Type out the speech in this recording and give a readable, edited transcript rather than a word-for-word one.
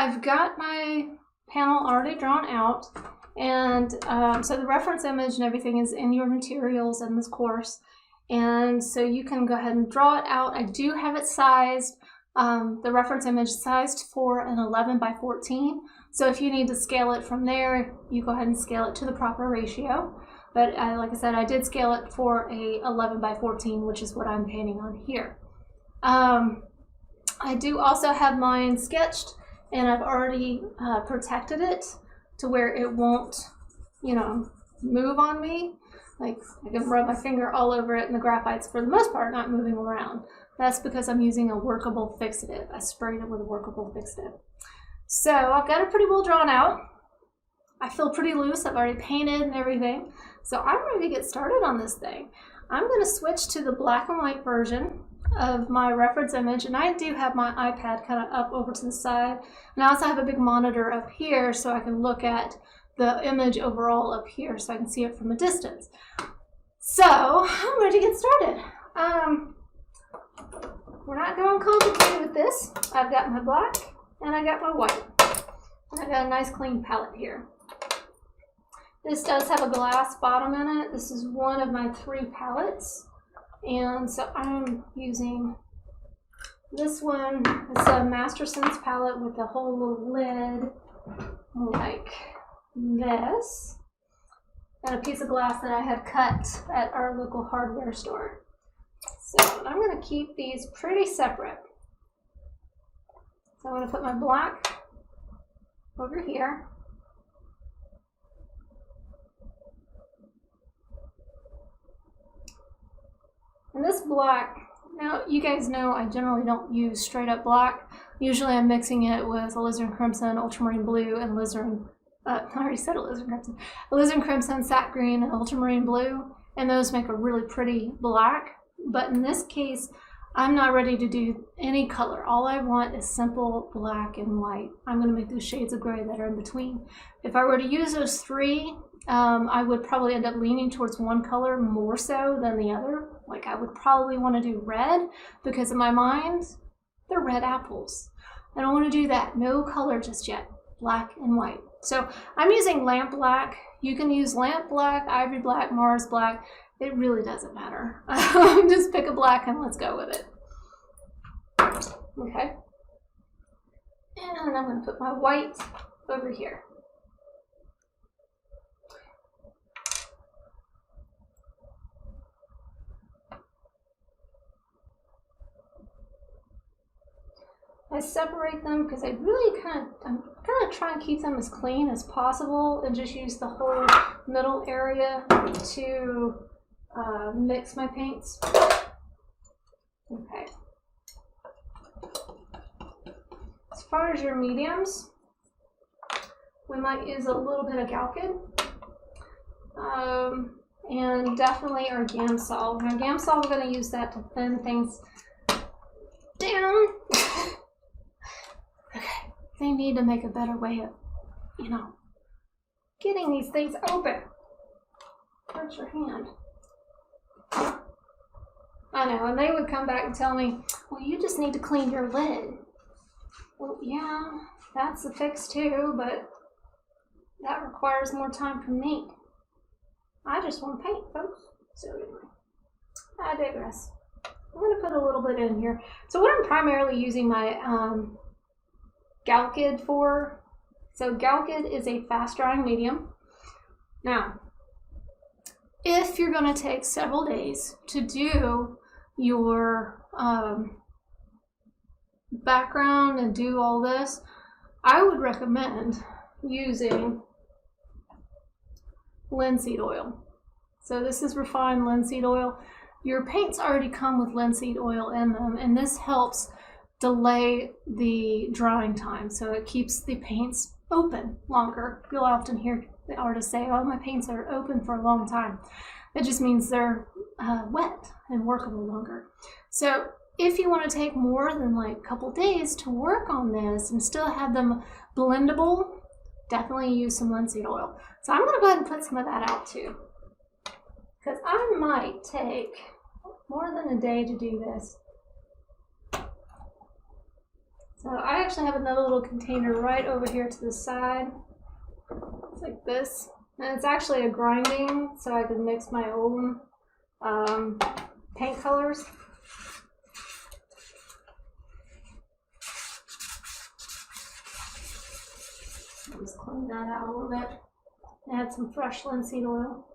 I've got my panel already drawn out, and so the reference image and everything is in your materials in this course, and so you can go ahead and draw it out. I do have it sized, the reference image sized for an 11 by 14, so if you need to scale it from there, you go ahead and scale it to the proper ratio. But like I said, I did scale it for a 11 by 14, which is what I'm painting on here. I do also have mine sketched, and I've already protected it to where it won't, you know, move on me. Like, I can rub my finger all over it, and the graphite's, for the most part, not moving around. That's because I'm using a workable fixative. I sprayed it with a workable fixative. So I've got it pretty well drawn out. I feel pretty loose. I've already painted and everything. So I'm ready to get started on this thing. I'm going to switch to the black and white version of my reference image, and I do have my iPad kind of up over to the side, and I also have a big monitor up here so I can look at the image overall up here so I can see it from a distance. So I'm ready to get started. We're not going complicated with this. I've got my black and I got my white. I've got a nice clean palette here. This does have a glass bottom in it. This is one of my 3 palettes. And so I'm using this one. It's a Masterson's palette with a whole little lid like this. And a piece of glass that I had cut at our local hardware store. So I'm going to keep these pretty separate. So I'm going to put my black over here. And this black, now you guys know I generally don't use straight up black. Usually I'm mixing it with alizarin crimson, ultramarine blue, and alizarin, I already said alizarin crimson. Alizarin crimson, sap green, and ultramarine blue, and those make a really pretty black. But in this case, I'm not ready to do any color. All I want is simple black and white. I'm going to make those shades of gray that are in between. If I were to use those 3, I would probably end up leaning towards one color more so than the other. Like, I would probably want to do red, because in my mind, they're red apples. I don't want to do that. No color just yet. Black and white. So I'm using lamp black. You can use lamp black, ivory black, Mars black. It really doesn't matter. Just pick a black and let's go with it. Okay. And I'm going to put my white over here. I separate them because I really I'm kind of trying to keep them as clean as possible and just use the whole middle area to mix my paints. Okay. As far as your mediums, we might use a little bit of Galkyd. And definitely our Gamsol. Now Gamsol, we're going to use that to thin things down. Okay, they need to make a better way of, you know, getting these things open. Hurts your hand. I know, and they would come back and tell me, well, you just need to clean your lid. Well, yeah, that's a fix too, but that requires more time from me. I just want to paint, folks. So anyway, I digress. I'm going to put a little bit in here. So what I'm primarily using my Galkyd for, so Galkyd is a fast drying medium. Now, if you're going to take several days to do your background and do all this, I would recommend using linseed oil. So this is refined linseed oil. Your paints already come with linseed oil in them, and this helps delay the drying time, so it keeps the paints open longer. You'll often hear the artists say, oh, my paints are open for a long time. It just means they're wet and workable longer. So if you want to take more than like a couple days to work on this and still have them blendable, definitely use some linseed oil. So I'm going to go ahead and put some of that out too, because I might take more than a day to do this. So I actually have another little container right over here to the side. It's like this. And it's actually a grinding, so I can mix my own paint colors. I'll just clean that out a little bit. Add some fresh linseed oil.